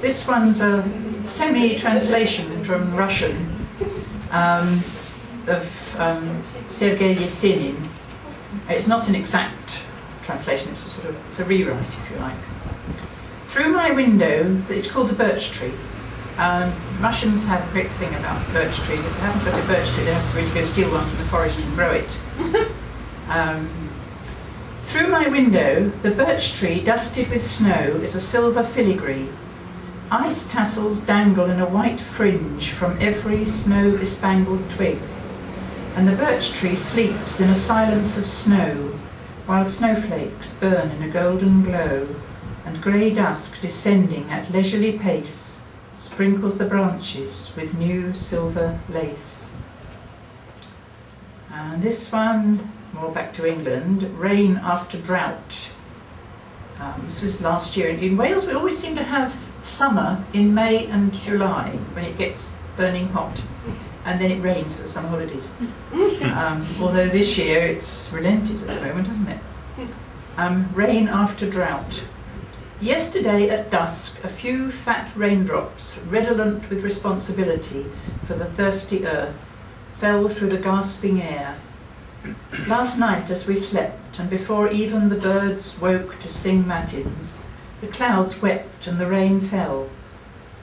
This one's a semi-translation from Russian of Sergei Yesenin. It's not an exact translation, it's a rewrite, if you like. Through my window, it's called the Birch Tree. Russians have a great thing about birch trees. If they haven't got a birch tree, they have to really go steal one from the forest and grow it. Through my window, the birch tree, dusted with snow, is a silver filigree. Ice tassels dangle in a white fringe from every snow-bespangled twig, and the birch tree sleeps in a silence of snow, while snowflakes burn in a golden glow, and grey dusk descending at leisurely pace sprinkles the branches with new silver lace. And this one, more back to England, Rain After Drought. This was last year. In Wales we always seem to have summer in May and July when it gets burning hot, and then it rains for the summer holidays. Although this year it's relented at the moment, hasn't it? Rain After Drought. Yesterday at dusk, a few fat raindrops, redolent with responsibility for the thirsty earth, fell through the gasping air. Last night as we slept, and before even the birds woke to sing matins, the clouds wept and the rain fell.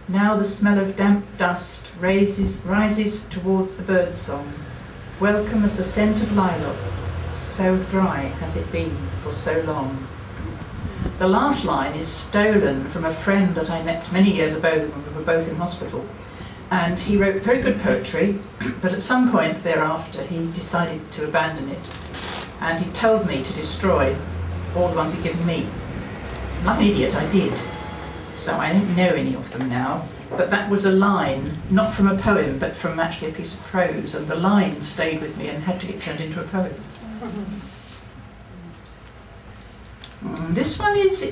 Now the smell of damp dust rises towards the birdsong, welcome as the scent of lilac, so dry has it been for so long. The last line is stolen from a friend that I met many years ago when we were both in hospital, and he wrote very good poetry, but at some point thereafter he decided to abandon it, and he told me to destroy all the ones he'd given me. Like an idiot, I did, so I don't know any of them now, but that was a line, not from a poem, but from actually a piece of prose, and the line stayed with me and had to get turned into a poem. This one is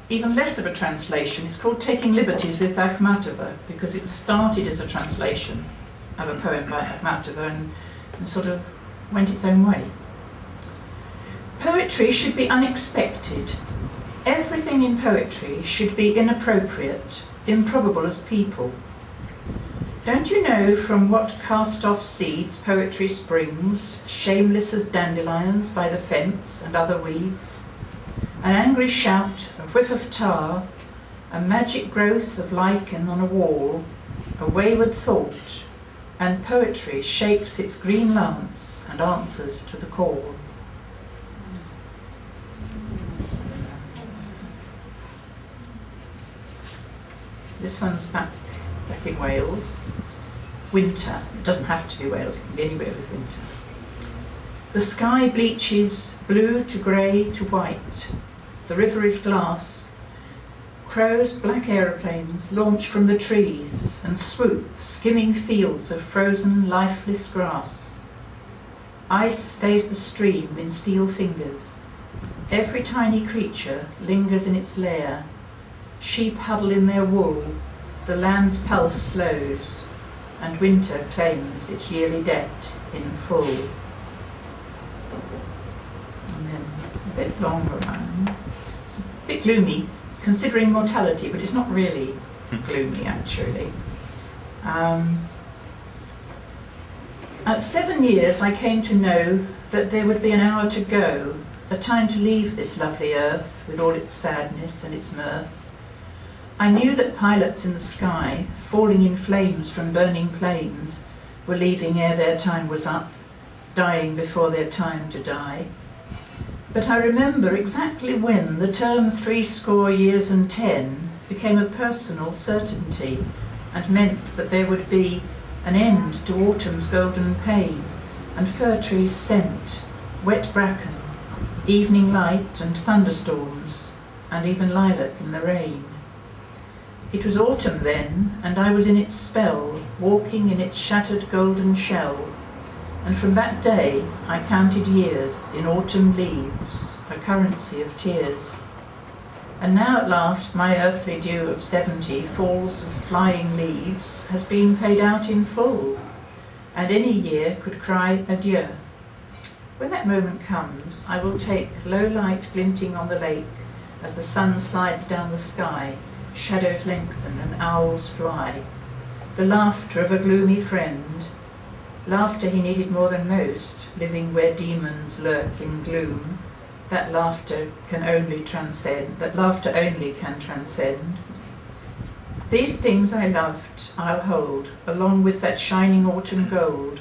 even less of a translation. It's called Taking Liberties with Matobo, because it started as a translation of a poem by Matobo and sort of went its own way. Poetry should be unexpected. Everything in poetry should be inappropriate, improbable as people. Don't you know from what cast-off seeds poetry springs, shameless as dandelions by the fence and other weeds? An angry shout, a whiff of tar, a magic growth of lichen on a wall, a wayward thought, and poetry shakes its green lance and answers to the call. This one's back in Wales. Winter. It doesn't have to be Wales, it can be anywhere with winter. The sky bleaches blue to grey to white. The river is glass. Crows, black aeroplanes, launch from the trees and swoop, skimming fields of frozen, lifeless grass. Ice stays the stream in steel fingers. Every tiny creature lingers in its lair. Sheep huddle in their wool. The land's pulse slows, and winter claims its yearly debt in full. And then a bit longer one. It's a bit gloomy, considering mortality, but it's not really gloomy, actually. At 7 years, I came to know that there would be an hour to go, a time to leave this lovely earth with all its sadness and its mirth. I knew that pilots in the sky, falling in flames from burning planes, were leaving ere their time was up, dying before their time to die. But I remember exactly when the term 70 years and 10 became a personal certainty and meant that there would be an end to autumn's golden pain and fir trees' scent, wet bracken, evening light and thunderstorms, and even lilac in the rain. It was autumn then, and I was in its spell, walking in its shattered golden shell, and from that day I counted years in autumn leaves, a currency of tears. And now at last my earthly due of 70 falls of flying leaves has been paid out in full, and any year could cry adieu. When that moment comes, I will take low light glinting on the lake as the sun slides down the sky, shadows lengthen and owls fly, the laughter of a gloomy friend, laughter he needed more than most, living where demons lurk in gloom, that laughter can only transcend, that laughter only can transcend. These things I loved, I'll hold, along with that shining autumn gold,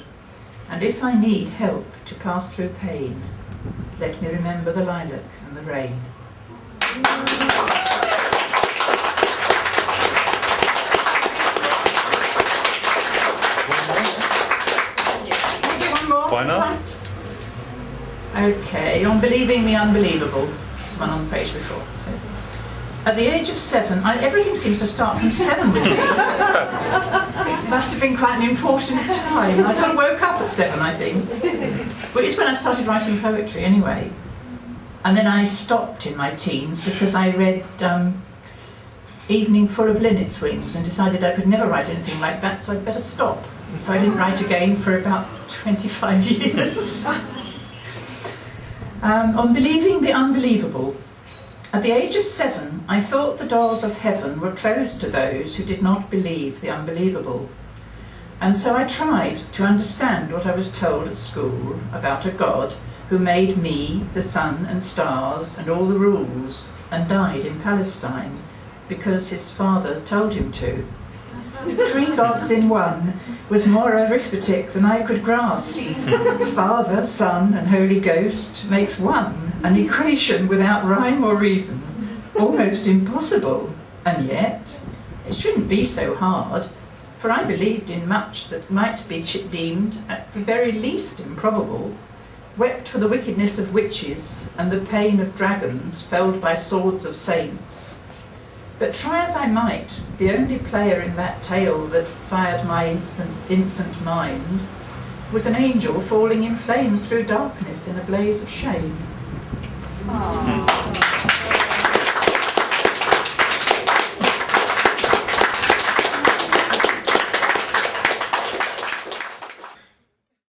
and if I need help to pass through pain, let me remember the lilac and the rain. One more? Why not? Okay, on believing the unbelievable. This one on the page before. So, at the age of 7, everything seems to start from 7 with me. It must have been quite an important time. I sort of woke up at 7, I think. Well, it's when I started writing poetry anyway. And then I stopped in my teens because I read Evening Full of Linnet's Wings and decided I could never write anything like that, so I'd better stop. So I didn't write again for about 25 years. On believing the unbelievable. At the age of 7, I thought the doors of heaven were closed to those who did not believe the unbelievable. And so I tried to understand what I was told at school about a God who made me, the sun and stars and all the rules, and died in Palestine because his father told him to. 3 gods in one was more arithmetic than I could grasp. Father, Son and Holy Ghost makes one, an equation without rhyme or reason, almost impossible, and yet it shouldn't be so hard, for I believed in much that might be deemed at the very least improbable, wept for the wickedness of witches and the pain of dragons felled by swords of saints. But try as I might, the only player in that tale that fired my infant mind was an angel falling in flames through darkness in a blaze of shame. Aww.